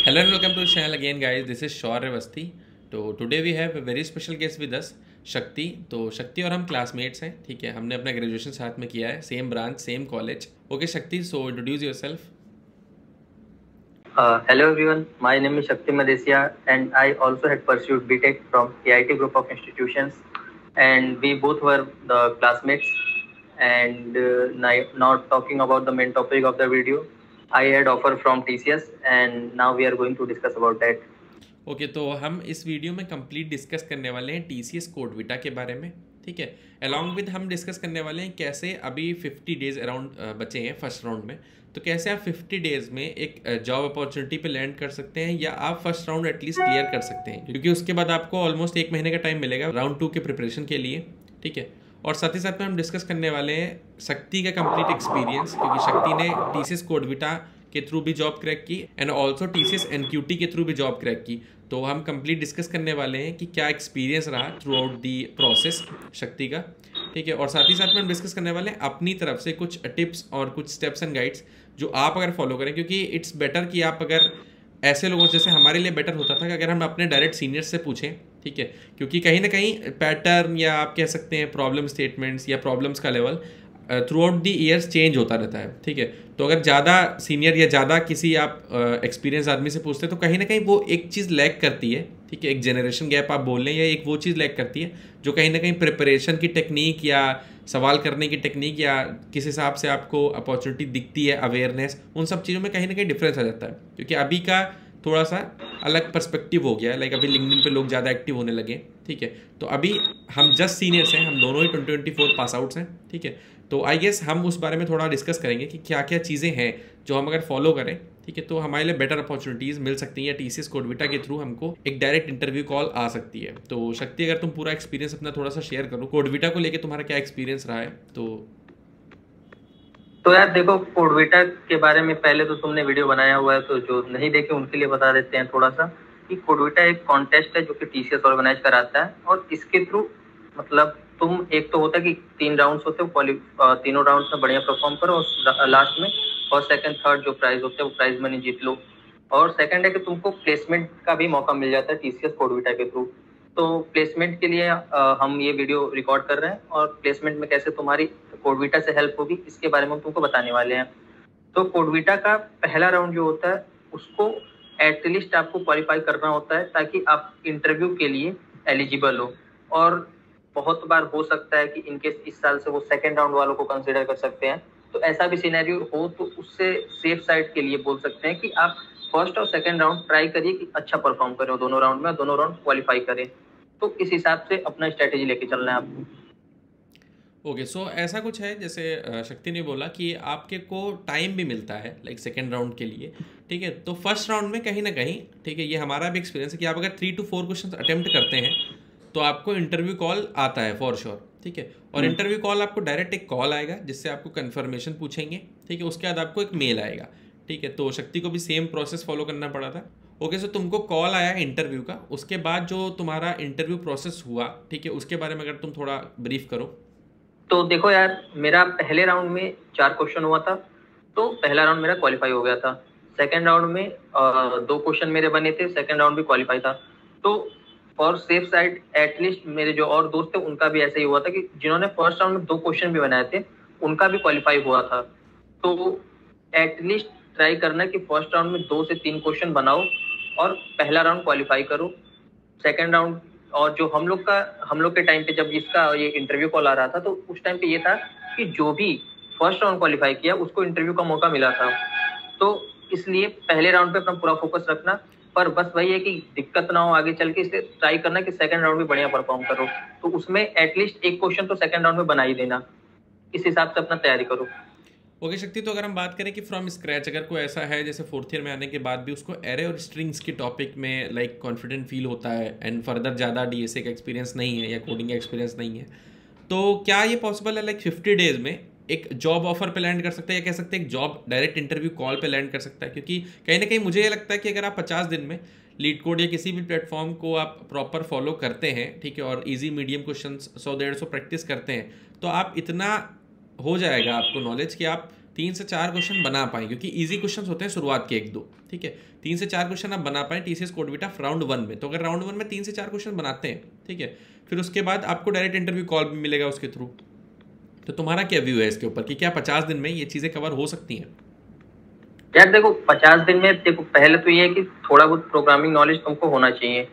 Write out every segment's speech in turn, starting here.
Hello and welcome to the channel again guys. This is Shaurya Vasti. तो today we have a very special guest with us, शक्ति। तो शक्ति और हम classmates हैं, ठीक है। हमने अपना ग्रेजुएशन साथ में किया है, same branch same college. Okay Shakti, so introduce yourself. Hello everyone, my name is Shakti Madesia and I also had pursued BTech from KIT group of institutions, and we both were the classmates. And now talking about the main topic of the video, I had offer from TCS and now we are going to discuss about that. Okay तो हम इस video में complete discuss करने वाले हैं TCS CodeVita के बारे में, ठीक है। अलॉन्ग विद हम डिस्कस करने वाले हैं कैसे अभी 50 डेज अराउंड बचे हैं फर्स्ट राउंड में, तो कैसे आप 50 डेज में एक जॉब अपॉर्चुनिटी पे लैंड कर सकते हैं या आप फर्स्ट राउंड एटलीस्ट क्लियर कर सकते हैं, क्योंकि उसके बाद आपको ऑलमोस्ट 1 महीने का टाइम मिलेगा राउंड 2 के प्रिपरेशन के लिए, ठीक है। और साथ ही साथ में हम डिस्कस करने वाले हैं शक्ति का कंप्लीट एक्सपीरियंस, क्योंकि शक्ति ने TCS कोडविटा के थ्रू भी जॉब क्रैक की एंड ऑल्सो TCS NQT के थ्रू भी जॉब क्रैक की। तो हम कंप्लीट डिस्कस करने वाले हैं कि क्या एक्सपीरियंस रहा थ्रू आउट दी प्रोसेस शक्ति का, ठीक है। और साथ ही साथ में हम डिस्कस करने वाले हैं अपनी तरफ से कुछ टिप्स और कुछ स्टेप्स एंड गाइड्स जो आप अगर फॉलो करें, क्योंकि इट्स बेटर कि आप अगर ऐसे लोगों जैसे हमारे लिए बेटर होता था कि अगर हम अपने डायरेक्ट सीनियर्स से पूछें, ठीक है, क्योंकि कहीं ना कहीं पैटर्न या आप कह सकते हैं प्रॉब्लम स्टेटमेंट्स या प्रॉब्लम्स का level through out the years change होता रहता है, ठीक है। तो अगर ज़्यादा सीनियर या ज़्यादा किसी आप एक्सपीरियंस आदमी से पूछते हैं तो कहीं ना कहीं वो एक चीज़ लैक करती है, ठीक है। एक जनरेशन गैप आप बोल लें या एक वो चीज़ लैक करती है जो कहीं ना कहीं प्रिपरेशन की टेक्निक या सवाल करने की टेक्निक या किस हिसाब से आपको अपॉर्चुनिटी दिखती है, अवेयरनेस, उन सब चीज़ों में कहीं ना कहीं डिफरेंस आ जाता है, क्योंकि अभी का थोड़ा सा अलग पर्सपेक्टिव हो गया है। लाइक अभी लिंक्डइन पे लोग ज़्यादा एक्टिव होने लगे, ठीक है। तो अभी हम जस्ट सीनियर्स हैं, हम दोनों ही 2024 पास आउट्स हैं, ठीक है। तो आई गेस हम उस बारे में थोड़ा डिस्कस करेंगे कि क्या क्या चीज़ें हैं जो हम अगर फॉलो करें, ठीक है, तो हमारे लिए बेटर अपॉर्चुनिटीज़ मिल सकती हैं या TCS कोडविटा के थ्रू हमको एक डायरेक्ट इंटरव्यू कॉल आ सकती है। तो शक्ति, अगर तुम पूरा एक्सपीरियंस अपना थोड़ा सा शेयर करो, कोडविटा को लेके तुम्हारा क्या एक्सपीरियंस रहा है। तो यार देखो, कोडविटा के बारे में पहले तो तुमने वीडियो बनाया हुआ है, तो जो नहीं देखे उनके लिए बता देते हैं थोड़ा सा कि कोडविटा एक कॉन्टेस्ट है जो कि TCS ऑर्गेनाइज कराता है, और इसके थ्रू मतलब तुम एक तो होता है कि 3 राउंड्स होते हैं, तीनों राउंड्स में बढ़िया परफॉर्म करो और लास्ट में फर्स्ट सेकंड थर्ड जो प्राइज होते हैं वो प्राइज मनी जीत लो। और सेकंड है कि तुमको प्लेसमेंट का भी मौका मिल जाता है TCS कोडविटा के थ्रू। तो प्लेसमेंट के लिए हम ये वीडियो रिकॉर्ड कर रहे हैं, और प्लेसमेंट में कैसे तुम्हारी कोडविटा से हेल्प होगी इसके बारे में हम तुमको बताने वाले हैं। तो कोडविटा का पहला राउंड जो होता है उसको एटलीस्ट आपको क्वालिफाई करना होता है ताकि आप इंटरव्यू के लिए एलिजिबल हो। और बहुत बार हो सकता है कि इनकेस इस साल से वो सेकेंड राउंड वालों को कंसिडर कर सकते हैं, तो ऐसा भी सिनेरियो हो तो उससे सेफ साइड के लिए बोल सकते हैं कि आप फर्स्ट और सेकेंड राउंड ट्राई करिए कि अच्छा परफॉर्म करें दोनों राउंड में, दोनों राउंड क्वालिफाई करें। तो इस हिसाब से अपना स्ट्रेटेजी लेके चलना है आपको। ओके सो ऐसा कुछ है जैसे शक्ति ने बोला कि आपके को टाइम भी मिलता है लाइक सेकेंड राउंड के लिए, ठीक है। तो फर्स्ट राउंड में कहीं ना कहीं, ठीक है, ये हमारा भी एक्सपीरियंस है कि आप अगर 3 to 4 क्वेश्चन अटेम्प्ट करते हैं तो आपको इंटरव्यू कॉल आता है फॉर श्योर, ठीक है। और इंटरव्यू कॉल आपको डायरेक्ट एक कॉल आएगा जिससे आपको कंफर्मेशन पूछेंगे, ठीक है। उसके बाद आपको एक मेल आएगा, ठीक है। तो शक्ति को भी सेम प्रोसेस फॉलो करना पड़ा था। ओके सो तुमको कॉल आया इंटरव्यू का, उसके बाद जो तुम्हारा इंटरव्यू प्रोसेस हुआ, ठीक है, उसके बारे में अगर तुम थोड़ा ब्रीफ करो। तो देखो यार, मेरा पहले राउंड में 4 क्वेश्चन हुआ था, तो पहला राउंड मेरा क्वालिफाई हो गया था। सेकेंड राउंड में 2 क्वेश्चन मेरे बने थे, सेकेंड राउंड भी क्वालिफाई था। तो फॉर सेफ साइड एटलीस्ट मेरे जो और दोस्त थे उनका भी ऐसा ही हुआ था कि जिन्होंने फर्स्ट राउंड में 2 क्वेश्चन भी बनाए थे उनका भी क्वालिफाई हुआ था। तो एटलीस्ट ट्राई करना कि फर्स्ट राउंड में 2 से 3 क्वेश्चन बनाओ और पहला राउंड क्वालिफाई करो। सेकेंड राउंड, और जो हम लोग के टाइम पे जब इसका ये इंटरव्यू कॉल आ रहा था, तो उस टाइम पे ये था कि जो भी फर्स्ट राउंड क्वालिफाई किया उसको इंटरव्यू का मौका मिला था। तो इसलिए पहले राउंड पे अपना पूरा फोकस रखना, पर बस वही है कि दिक्कत ना हो आगे चल के, इसलिए ट्राई करना कि सेकंड राउंड में बढ़िया परफॉर्म करो। तो उसमें एटलीस्ट 1 क्वेश्चन तो सेकंड राउंड में बना ही देना, इस हिसाब से अपना तैयारी करो। ओके शक्ति, तो अगर हम बात करें कि फ्रॉम स्क्रैच अगर कोई ऐसा है जैसे 4th ईयर में आने के बाद भी उसको एरे और स्ट्रिंग्स के टॉपिक में लाइक कॉन्फिडेंट फील होता है एंड फर्दर ज़्यादा DSA का एक्सपीरियंस नहीं है या कोडिंग का एक्सपीरियंस नहीं है, तो क्या ये पॉसिबल है लाइक 50 डेज में एक जॉब ऑफर पे लैंड कर सकता है या कह सकते हैं एक जॉब डायरेक्ट इंटरव्यू कॉल पे लैंड कर सकता है? क्योंकि कहीं ना कहीं मुझे ये लगता है कि अगर आप 50 दिन में लीड कोड या किसी भी प्लेटफॉर्म को आप प्रॉपर फॉलो करते हैं, ठीक है, और इजी मीडियम क्वेश्चन 100-150 प्रैक्टिस करते हैं, तो आप इतना हो जाएगा आपको नॉलेज कि आप 3 से 4 क्वेश्चन बना पाएँ, क्योंकि ईजी क्वेश्चन होते हैं शुरुआत के 1-2, ठीक है। 3 से 4 क्वेश्चन आप बना पाएँ TCS कोडविटा राउंड 1 में। तो अगर राउंड 1 में 3 से 4 क्वेश्चन बनाते हैं, ठीक है, फिर उसके बाद आपको डायरेक्ट इंटरव्यू कॉल भी मिलेगा उसके थ्रू। तो तुम्हारा क्या व्यू है इसके ऊपर कि क्या 50 दिन में ये चीज़ें कवर हो सकती हैं? यार देखो 50 दिन में देखो, पहले तो ये है कि थोड़ा बहुत प्रोग्रामिंग नॉलेज तुमको होना चाहिए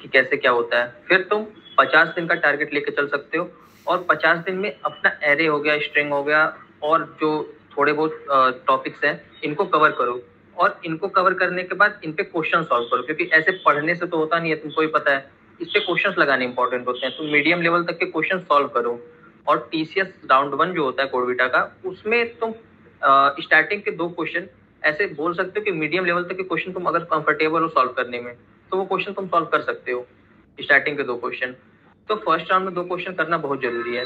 कि कैसे क्या होता है। फिर तुम 50 दिन का टारगेट लेके चल सकते हो, और 50 दिन में अपना एरे हो गया, स्ट्रिंग हो गया, और जो थोड़े बहुत टॉपिक्स हैं इनको कवर करो। और इनको कवर करने के बाद इन पे क्वेश्चन सॉल्व करो, क्योंकि ऐसे पढ़ने से तो होता नहीं है, तुमको ही पता है। इस पे क्वेश्चन लगाने इंपॉर्टेंट होते हैं। तुम मीडियम लेवल तक के क्वेश्चन सॉल्व करो। और TCS राउंड 1 जो होता है कोडविटा का, उसमें तुम स्टार्टिंग के 2 क्वेश्चन ऐसे बोल सकते हो कि मीडियम लेवल तक के क्वेश्चन तुम अगर कंफर्टेबल हो सॉल्व करने में, तो वो क्वेश्चन तुम सॉल्व कर सकते हो, स्टार्टिंग के 2 क्वेश्चन। तो फर्स्ट राउंड में 2 क्वेश्चन करना बहुत जरूरी है।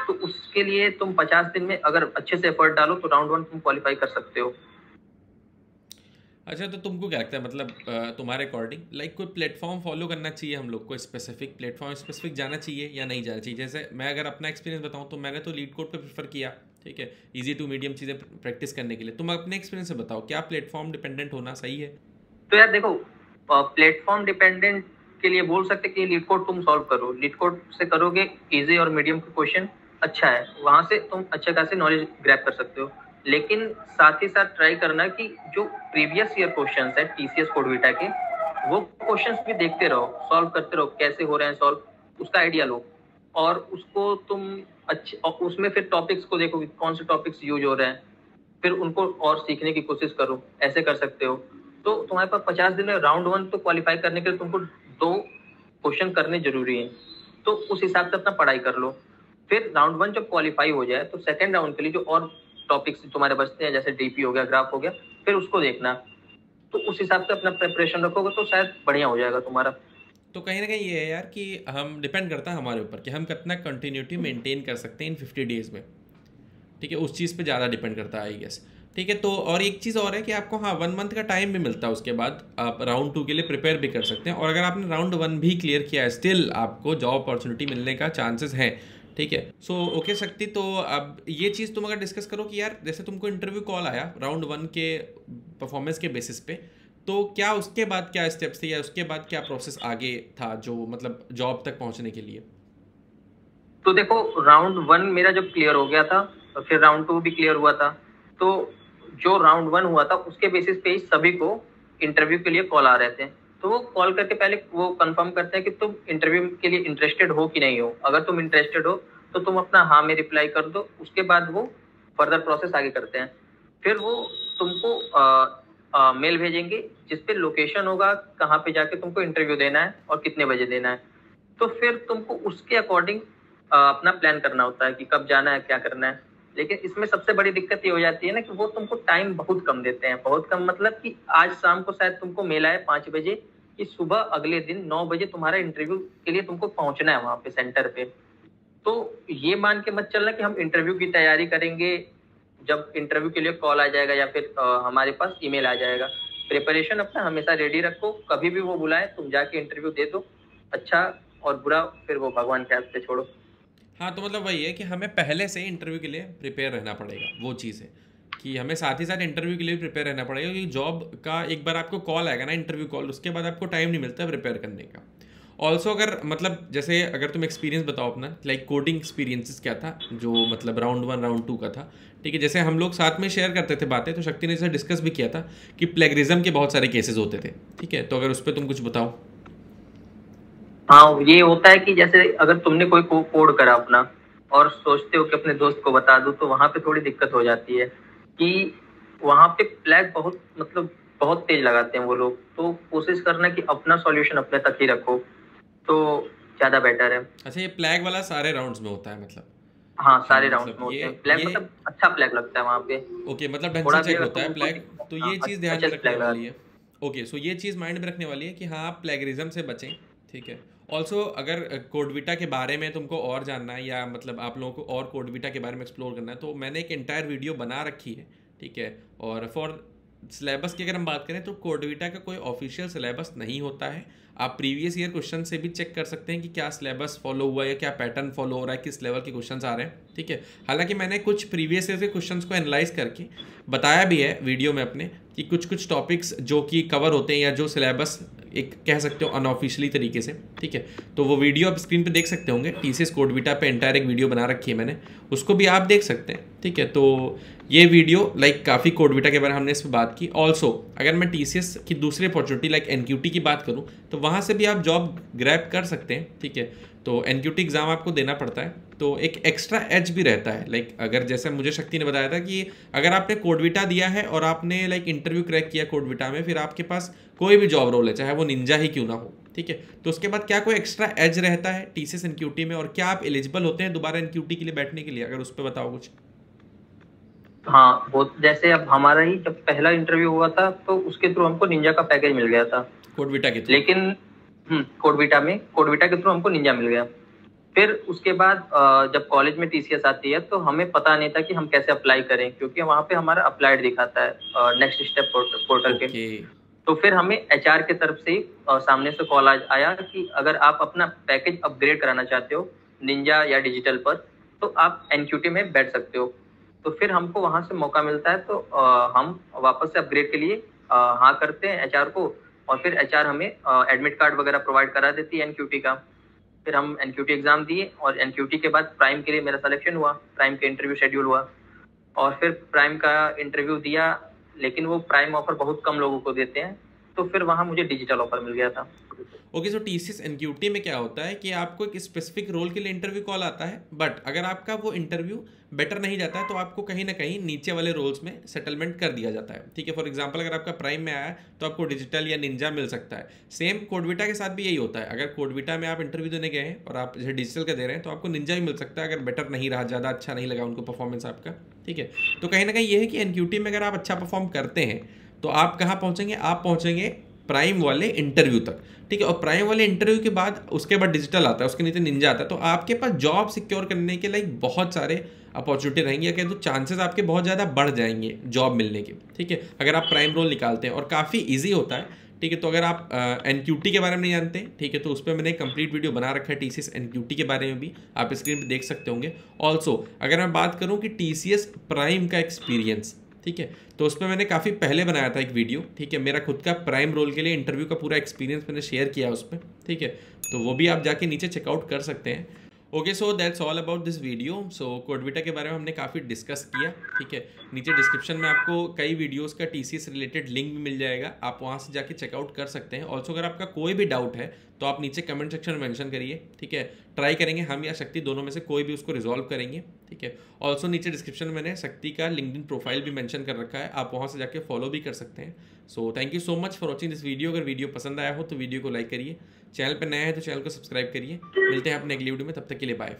तो उसके लिए तुम 50 दिन में अगर अच्छे से एफर्ट डालो तो राउंड 1 तुम क्वालिफाई कर सकते हो। अच्छा, तो तुमको क्या लगता है, मतलब तुम्हारे अकॉर्डिंग लाइक कोई प्लेटफॉर्म फॉलो करना चाहिए हम लोग को, स्पेसिफिक प्लेटफॉर्म स्पेसिफिक जाना चाहिए या नहीं जाना चाहिए? जैसे मैं अगर अपना एक्सपीरियंस बताऊं तो मैंने तो लीड कोड पे प्रेफर किया, ठीक है, इजी टू मीडियम चीज़ें प्रैक्टिस करने के लिए। तुम अपने एक्सपीरियंस से बताओ, क्या प्लेटफॉर्म डिपेंडेंट होना सही है? तो यार देखो, प्लेटफॉर्म डिपेंडेंट के लिए बोल सकते कि लीड कोड तुम सॉल्व करो। लीड कोड से करोगे इजी और मीडियम के क्वेश्चन, अच्छा है, वहां से तुम अच्छे खासे नॉलेज ग्रैब कर सकते हो। लेकिन साथ ही साथ ट्राई करना कि जो प्रीवियस ईयर क्वेश्चंस है TCS कोडविटा के, वो क्वेश्चंस भी देखते रहो, सॉल्व करते रहो, कैसे हो रहे हैं सॉल्व, उसका आइडिया लो। और उसको तुम अच्छे, और उसमें फिर टॉपिक्स को देखो कि कौन से टॉपिक्स यूज हो रहे हैं, फिर उनको और सीखने की कोशिश करो। ऐसे कर सकते हो। तो तुम्हारे पास 50 दिन में राउंड 1 तो क्वालिफाई करने के लिए तुमको 2 क्वेश्चन करने जरूरी है। तो उस हिसाब से अपना पढ़ाई कर लो। फिर राउंड 1 जब क्वालिफाई हो जाए तो सेकंड राउंड के लिए जो और टॉपिक्स तुम्हारे बचते हैं, जैसे डीपी हो गया, ग्राफ हो गया, फिर उसको देखना। तो उस हिसाब से अपना प्रिपरेशन रखोगे तो शायद बढ़िया हो जाएगा तुम्हारा। तो कहीं ना कहीं ये है यार कि हम डिपेंड करता है हमारे ऊपर कि हम कितना कंटिन्यूटी मेंटेन कर सकते हैं इन 50 डेज़ में, ठीक है, उस चीज़ पे ज़्यादा डिपेंड करता है आई गेस, ठीक है। तो और एक चीज़ और है कि आपको 1 मंथ का टाइम भी मिलता है, उसके बाद आप राउंड 2 के लिए प्रिपेयर भी कर सकते हैं। और अगर आपने राउंड 1 भी क्लियर किया है, स्टिल आपको जॉब अपॉर्चुनिटी मिलने का चांसेस हैं, ठीक है। सो ओके शक्ति, तो अब ये चीज़ तुम अगर डिस्कस करो कि यार जैसे तुमको इंटरव्यू कॉल आया राउंड 1 के परफॉर्मेंस के बेसिस पे, तो क्या उसके बाद क्या स्टेप्स थे या उसके बाद क्या प्रोसेस आगे था जो मतलब जॉब तक पहुंचने के लिए? तो देखो, राउंड 1 मेरा जब क्लियर हो गया था, तो फिर राउंड 2 भी क्लियर हुआ था। तो जो राउंड 1 हुआ था उसके बेसिस पे ही सभी को इंटरव्यू के लिए कॉल आ रहे थे। तो वो कॉल करके पहले वो कंफर्म करते हैं कि तुम इंटरव्यू के लिए इंटरेस्टेड हो कि नहीं हो। अगर तुम इंटरेस्टेड हो तो तुम अपना हाँ में रिप्लाई कर दो। उसके बाद वो फर्दर प्रोसेस आगे करते हैं। फिर वो तुमको मेल भेजेंगे जिसपे लोकेशन होगा, कहाँ पे जाके तुमको इंटरव्यू देना है और कितने बजे देना है। तो फिर तुमको उसके अकॉर्डिंग अपना प्लान करना होता है कि कब जाना है, क्या करना है। लेकिन इसमें सबसे बड़ी दिक्कत ये हो जाती है ना कि वो तुमको टाइम बहुत कम देते हैं। बहुत कम मतलब कि आज शाम को शायद तुमको मेल आए 5 बजे कि सुबह अगले दिन 9 बजे तुम्हारा इंटरव्यू के लिए तुमको पहुंचना है वहां पे सेंटर पे। तो ये मान के मत चलना कि हम इंटरव्यू की तैयारी करेंगे जब इंटरव्यू के लिए कॉल आ जाएगा या फिर हमारे पास ईमेल आ जाएगा। प्रिपरेशन अपना हमेशा रेडी रखो, कभी भी वो बुलाए तुम जाके इंटरव्यू दे दो। अच्छा और बुरा फिर वो भगवान के हाथ पे छोड़ो। हाँ, तो मतलब वही है कि हमें पहले से इंटरव्यू के लिए प्रिपेयर रहना पड़ेगा। वो चीज़ है कि हमें साथ ही साथ इंटरव्यू के लिए प्रिपेयर रहना पड़ेगा, क्योंकि जॉब का एक बार आपको कॉल आएगा ना, इंटरव्यू कॉल, उसके बाद आपको टाइम नहीं मिलता प्रिपेयर करने का। ऑल्सो अगर मतलब जैसे अगर तुम एक्सपीरियंस बताओ अपना, लाइक कोडिंग एक्सपीरियंसेस क्या था जो मतलब राउंड 1 राउंड 2 का था, ठीक है। जैसे हम लोग साथ में शेयर करते थे बातें, तो शक्ति ने जैसे डिस्कस भी किया था कि प्लेगरिज्म के बहुत सारे केसेस होते थे, ठीक है। तो अगर उस पर तुम कुछ बताओ। हाँ, ये होता है कि जैसे अगर तुमने कोई कोड करा अपना और सोचते हो कि अपने दोस्त को बता दो, तो वहां पे थोड़ी दिक्कत हो जाती है कि वहां पे फ्लैग बहुत मतलब बहुत तेज लगाते हैं वो लोग। तो कोशिश करना कि अपना सॉल्यूशन अपने तक ही रखो तो ज्यादा बेटर है। अच्छा, ये प्लैग वाला सारे राउंड्स में होता है मतलब? हाँ, सारे राउंड मतलब में होते ये हैं फ्लैग, ये मतलब अच्छा फ्लैग लगता है वहां पे। ओके, मतलब ढंग थोड़ा से भी चेक अगर होता है तुम उसको, फ्लैग। तो हाँ, ये चीज़ ध्यान अच्छे में से रखने फ्लैग वाली लगाते है। ओके, सो ये चीज़ माइंड में रखने वाली है कि हाँ आप प्लेगरिज्म से बचें, ठीक है। ऑल्सो अगर कोडविटा के बारे में तुमको और जानना है या मतलब आप लोगों को और कोडविटा के बारे में एक्सप्लोर करना है, तो मैंने एक एंटायर वीडियो बना रखी है, ठीक है। और फॉर सिलेबस की अगर हम बात करें तो कोडविटा का कोई ऑफिशियल सिलेबस नहीं होता है। आप प्रीवियस ईयर क्वेश्चन से भी चेक कर सकते हैं कि क्या सिलेबस फॉलो हुआ है या क्या पैटर्न फॉलो हो रहा है, किस लेवल के क्वेश्चंस आ रहे हैं, ठीक है। हालांकि मैंने कुछ प्रीवियस ईयर के क्वेश्चंस को एनालाइज करके बताया भी है वीडियो में अपने कि कुछ कुछ टॉपिक्स जो कि कवर होते हैं या जो सिलेबस एक कह सकते हो अनऑफिशियली तरीके से, ठीक है। तो वो वीडियो आप स्क्रीन पे देख सकते होंगे, टीसीएस कोडविटा पे एंटायर एक वीडियो बना रखी है मैंने, उसको भी आप देख सकते हैं, ठीक है। तो ये वीडियो काफ़ी कोडविटा के बारे में हमने इस पर बात की। ऑल्सो अगर मैं टीसीएस की दूसरी अपॉर्चुनिटी एनक्यूटी की बात करूँ तो वहाँ से भी आप जॉब ग्रैब कर सकते हैं, ठीक है। तो एनक्यूटी एग्ज़ाम आपको देना पड़ता है, तो एक एक्स्ट्रा एज भी रहता है। अगर जैसे मुझे शक्ति ने बताया था कि अगर आपने कोडविटा दिया है और आपने इंटरव्यू क्रैक किया कोडविटा में, फिर आपके पास कोई भी जॉब रोल है, चाहे वो निंजा ही क्यों ना हो, ठीक है, तो उसके बाद क्या कोई एक्स्ट्रा एज रहता है टीसीएस एनक्यूटी में, और क्या आप एलिजिबल होते हैं दोबारा एनक्यूटी के लिए बैठने के लिए, अगर उस पर बताओ कुछ। हाँ, वो जैसे अब हमारा ही जब पहला इंटरव्यू हुआ था तो उसके थ्रू हमको निंजा का पैकेज मिल गया था कोडविटा के थ्रू, लेकिन कोडविटा के थ्रू हमको निंजा मिल गया। फिर उसके बाद जब कॉलेज में टीसीएस आती है तो हमें पता नहीं था कि हम कैसे अप्लाई करें, क्योंकि वहाँ पे हमारा अप्लाइड दिखाता है नेक्स्ट स्टेप पोर्टल के। तो फिर हमें एचआर के तरफ से सामने से कॉल आया कि अगर आप अपना पैकेज अपग्रेड कराना चाहते हो निंजा या डिजिटल पर तो आप एनक्यूटी में बैठ सकते हो। तो फिर हमको वहां से मौका मिलता है तो हम वापस से अपग्रेड के लिए हाँ करते हैं एचआर को, और फिर एचआर हमें एडमिट कार्ड वगैरह प्रोवाइड करा देती है एनक्यूटी का। फिर हम एनक्यूटी एग्जाम दिए और एनक्यूटी के बाद प्राइम के लिए मेरा सिलेक्शन हुआ, प्राइम के इंटरव्यू शेड्यूल हुआ और फिर प्राइम का इंटरव्यू दिया, लेकिन वो प्राइम ऑफर बहुत कम लोगों को देते हैं, तो फिर वहाँ मुझे डिजिटल ऑफर मिल गया था। ओके, सो टीसीएस एनक्यूटी में क्या होता है कि आपको एक स्पेसिफिक रोल के लिए इंटरव्यू कॉल आता है, बट अगर आपका वो इंटरव्यू बेटर नहीं जाता है तो आपको कहीं ना कहीं नीचे वाले रोल्स में सेटलमेंट कर दिया जाता है, ठीक है। फॉर एग्जांपल अगर आपका प्राइम में आया है तो आपको डिजिटल या निंजा मिल सकता है। सेम कोडविटा के साथ भी यही होता है, अगर कोडविटा में आप इंटरव्यू देने गए हैं और आप जैसे डिजिटल का दे रहे हैं तो आपको निंजा भी मिल सकता है अगर बेटर नहीं रहा, ज़्यादा अच्छा नहीं लगा उनको परफॉर्मेंस आपका, ठीक है। तो कहीं ना कहीं ये है कि एनक्यूटी में अगर आप अच्छा परफॉर्म करते हैं तो आप कहाँ पहुँचेंगे, आप पहुँचेंगे प्राइम वाले इंटरव्यू तक, ठीक है। और प्राइम वाले इंटरव्यू के बाद उसके बाद डिजिटल आता है, उसके नीचे निंजा आता है, तो आपके पास जॉब सिक्योर करने के बहुत सारे अपॉर्चुनिटी रहेंगी, या कह दो चांसेस आपके बहुत ज़्यादा बढ़ जाएंगे जॉब मिलने के, ठीक है, अगर आप प्राइम रोल निकालते हैं। और काफ़ी ईजी होता है, ठीक है। तो अगर आप एनक्यूटी के बारे में नहीं जानते, ठीक है, तो उस पर मैंने एक कंप्लीट वीडियो बना रखा है टीसीएस एनक्यूटी के बारे में भी, आप स्क्रीन पर देख सकते होंगे। ऑल्सो अगर मैं बात करूँ कि टीसीएस प्राइम का एक्सपीरियंस, ठीक है, तो उस पर मैंने काफ़ी पहले बनाया था एक वीडियो, ठीक है, मेरा खुद का प्राइम रोल के लिए इंटरव्यू का पूरा एक्सपीरियंस मैंने शेयर किया उस पर, ठीक है, तो वो भी आप जाके नीचे चेकआउट कर सकते हैं। Okay, so that's all about this video. So CodeVita के बारे में हमने काफ़ी डिस्कस किया, ठीक है। नीचे डिस्क्रिप्शन में आपको कई वीडियोस का टीसीएस रिलेटेड लिंक भी मिल जाएगा, आप वहाँ से जाके चेकआउट कर सकते हैं। ऑल्सो अगर आपका कोई भी डाउट है तो आप नीचे कमेंट सेक्शन में मेंशन करिए, ठीक है, ट्राई करेंगे हम या शक्ति दोनों में से कोई भी उसको रिजॉल्व करेंगे, ठीक है। ऑल्सो नीचे डिस्क्रिप्शन में मैंने शक्ति का लिंक्डइन प्रोफाइल भी मेंशन कर रखा है, आप वहाँ से जाके फॉलो भी कर सकते हैं। So thank you so much for watching this video. अगर वीडियो पसंद आया हो तो वीडियो को लाइक करिए, चैनल पर नया है तो चैनल को सब्सक्राइब करिए। मिलते हैं अपने अगली वीडियो में, तब तक के लिए बाय।